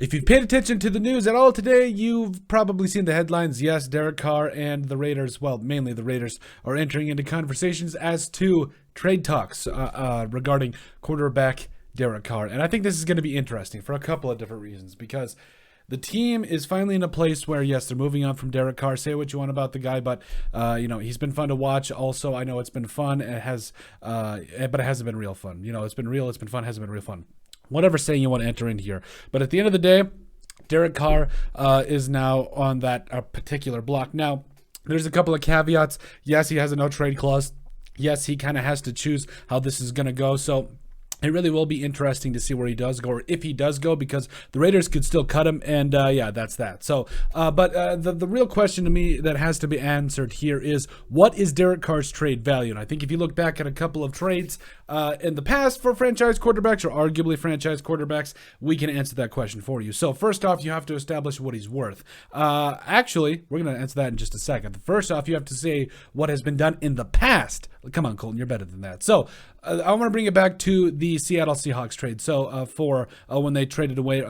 If you've paid attention to the news at all today, you've probably seen the headlines. Yes, Derek Carr and the Raiders, well, mainly the Raiders, are entering into conversations as to trade talks regarding quarterback Derek Carr. And I think this is going to be interesting for a couple of different reasons, because the team is finally in a place where, yes, they're moving on from Derek Carr. Say what you want about the guy, but he's been fun to watch. Also, I know it's been fun. It has, but it hasn't been real fun. It's been real. It's been fun. Hasn't been real fun. Whatever saying you want to enter in here, but at the end of the day, Derek Carr is now on that particular block. Now, there's a couple of caveats. Yes, he has a no trade clause. Yes, he kind of has to choose how this is going to go. So it really will be interesting to see where he does go, or if he does go, because the Raiders could still cut him, and that's that. So, but the real question to me that has to be answered here is, what is Derek Carr's trade value? And I think if you look back at a couple of trades in the past for franchise quarterbacks, or arguably franchise quarterbacks, we can answer that question for you. So first off, you have to establish what he's worth. Actually, we're going to answer that in just a second. First off, you have to say what has been done in the past. Come on, Colton, you're better than that. So I want to bring it back to the Seattle Seahawks trade. So for when they traded away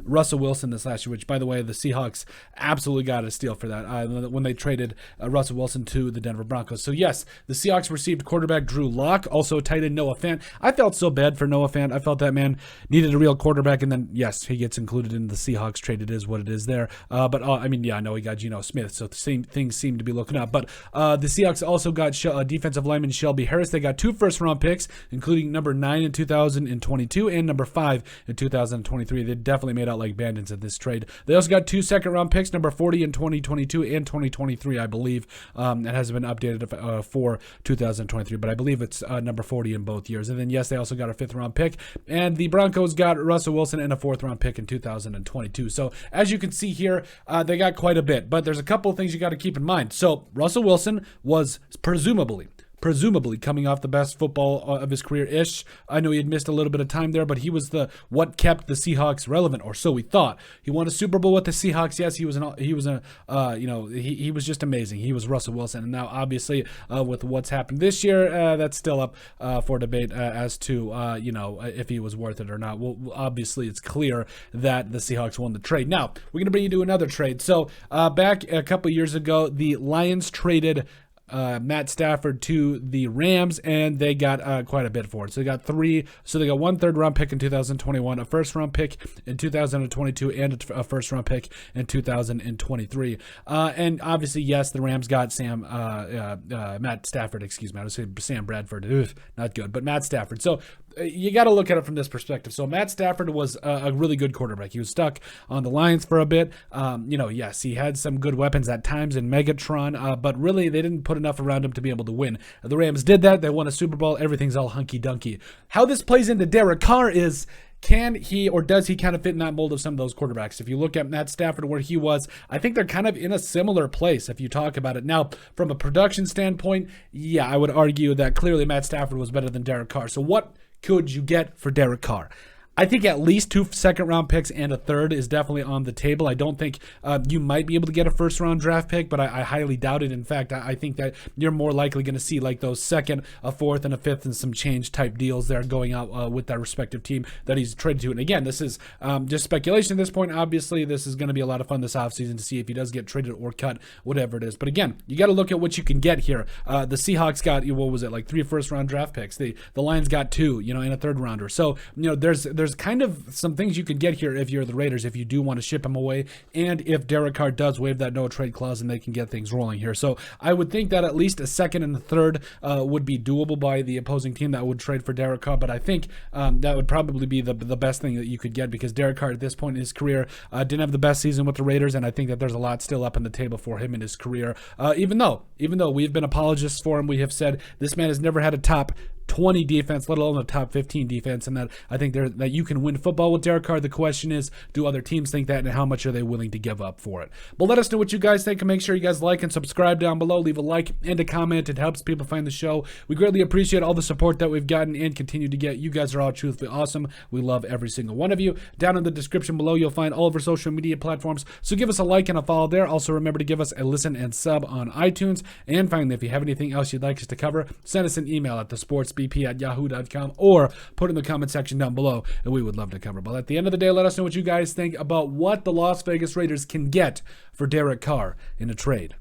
Russell Wilson this last year, which, by the way, the Seahawks absolutely got a steal for that when they traded Russell Wilson to the Denver Broncos. So yes, the Seahawks received quarterback Drew Lock, also tight end Noah Fant. I felt so bad for Noah Fant. I felt that man needed a real quarterback, and then yes, he gets included in the Seahawks trade. It is what it is there. But I know he got Geno Smith, so the same things seem to be looking up. But the Seahawks also got defensive lineman Shelby Harris. They got 2 first-round picks, including number 9 in 2022 and number 5 in 2023. They definitely made out like bandits in this trade. They also got 2 second-round picks, number 40 in 2022 and 2023, I believe. It hasn't been updated for 2023, but I believe it's number 40 in both years. And then, yes, they also got a 5th-round pick. And the Broncos got Russell Wilson and a 4th-round pick in 2022. So, as you can see here, they got quite a bit. But there's a couple of things you got to keep in mind. So, Russell Wilson was presumably coming off the best football of his career-ish. I know he had missed a little bit of time there, but he was what kept the Seahawks relevant, or so we thought. He won a Super Bowl with the Seahawks. Yes, he was just amazing. He was Russell Wilson, and now obviously with what's happened this year, that's still up for debate as to if he was worth it or not. Well, obviously it's clear that the Seahawks won the trade. Now we're gonna bring you to another trade. So back a couple years ago, the Lions traded Matt Stafford to the Rams, and they got quite a bit for it. So they got 1 third-round pick in 2021, a first-round pick in 2022, and a first-round pick in 2023. And obviously, yes, the Rams got Matt Stafford. Excuse me, I was saying Sam Bradford. Ugh, not good, but Matt Stafford. So you got to look at it from this perspective. So Matt Stafford was a really good quarterback. He was stuck on the Lions for a bit. Yes, he had some good weapons at times in Megatron, but really they didn't put enough around him to be able to win. The Rams did that. They won a Super Bowl. Everything's all hunky-dunky. How this plays into Derek Carr is, can he or does he kind of fit in that mold of some of those quarterbacks? If you look at Matt Stafford, where he was, I think they're kind of in a similar place if you talk about it. Now, from a production standpoint, yeah, I would argue that clearly Matt Stafford was better than Derek Carr. So what could you get for Derek Carr? I think at least 2 second-round picks and a third is definitely on the table. I don't think you might be able to get a first-round draft pick, but I highly doubt it. In fact, I think that you're more likely going to see like those second, a fourth, and a fifth, and some change type deals there going out with that respective team that he's traded to. And again, this is just speculation at this point. Obviously, this is going to be a lot of fun this offseason to see if he does get traded or cut, whatever it is. But again, you got to look at what you can get here. The Seahawks got, what was it, like 3 first-round draft picks. The Lions got 2, in a third-rounder. So, there's kind of some things you could get here if you're the Raiders, if you do want to ship him away, and if Derek Carr does waive that no trade clause and they can get things rolling here. So I would think that at least a second and a third would be doable by the opposing team that would trade for Derek Carr, but I think that would probably be the best thing that you could get, because Derek Carr at this point in his career didn't have the best season with the Raiders, and I think that there's a lot still up on the table for him in his career, even though we've been apologists for him. We have said this man has never had a top 20 defense, let alone a top 15 defense, and that I think that you can win football with Derek Carr. The question is, do other teams think that, and how much are they willing to give up for it? But let us know what you guys think, and make sure you guys like and subscribe down below. Leave a like and a comment. It helps people find the show. We greatly appreciate all the support that we've gotten and continue to get. You guys are all truthfully awesome. We love every single one of you. Down in the description below, you'll find all of our social media platforms, so give us a like and a follow there. Also, remember to give us a listen and sub on iTunes. And finally, if you have anything else you'd like us to cover, send us an email at thesportsbeat sportsbp@yahoo.com, or put in the comment section down below, and we would love to cover. But at the end of the day, let us know what you guys think about what the Las Vegas Raiders can get for Derek Carr in a trade.